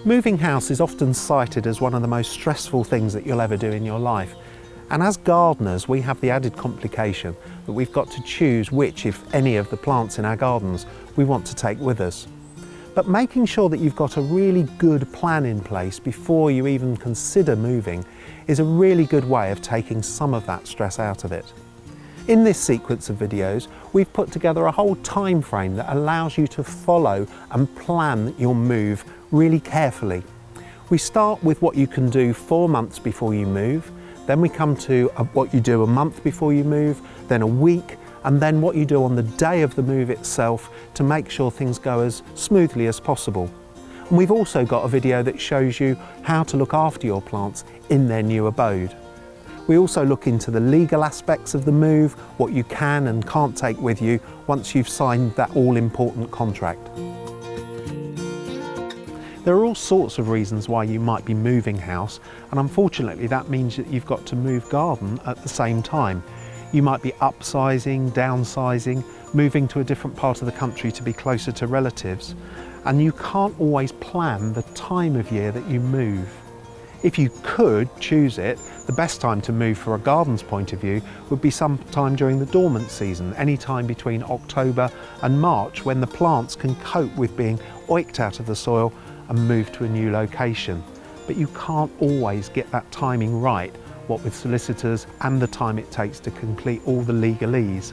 Moving house is often cited as one of the most stressful things that you'll ever do in your life. And as gardeners, we have the added complication that we've got to choose which, if any, of the plants in our gardens we want to take with us. But making sure that you've got a really good plan in place before you even consider moving is a really good way of taking some of that stress out of it. In this sequence of videos, we've put together a whole time frame that allows you to follow and plan your move really carefully. We start with what you can do 4 months before you move, then we come to what you do a month before you move, then a week, and then what you do on the day of the move itself to make sure things go as smoothly as possible. And we've also got a video that shows you how to look after your plants in their new abode. We also look into the legal aspects of the move, what you can and can't take with you once you've signed that all-important contract. There are all sorts of reasons why you might be moving house, and unfortunately that means that you've got to move garden at the same time. You might be upsizing, downsizing, moving to a different part of the country to be closer to relatives, and you can't always plan the time of year that you move. If you could choose it, the best time to move for a garden's point of view would be sometime during the dormant season, any time between October and March, when the plants can cope with being oiked out of the soil and move to a new location. But you can't always get that timing right, what with solicitors and the time it takes to complete all the legalese.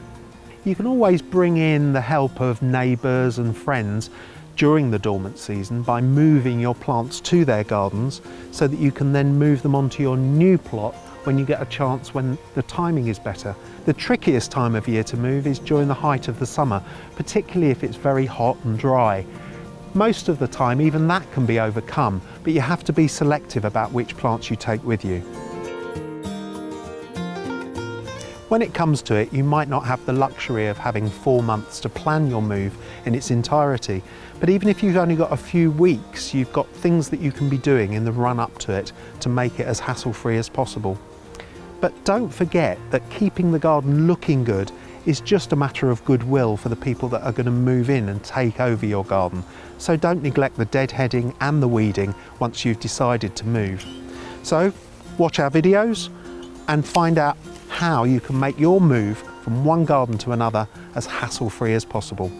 You can always bring in the help of neighbours and friends during the dormant season by moving your plants to their gardens so that you can then move them onto your new plot when you get a chance, when the timing is better. The trickiest time of year to move is during the height of the summer, particularly if it's very hot and dry. Most of the time even that can be overcome, but you have to be selective about which plants you take with you. When it comes to it, you might not have the luxury of having 4 months to plan your move in its entirety, but even if you've only got a few weeks, you've got things that you can be doing in the run up to it to make it as hassle-free as possible. But don't forget that keeping the garden looking good is just a matter of goodwill for the people that are going to move in and take over your garden. So don't neglect the deadheading and the weeding once you've decided to move. So watch our videos and find out how you can make your move from one garden to another as hassle-free as possible.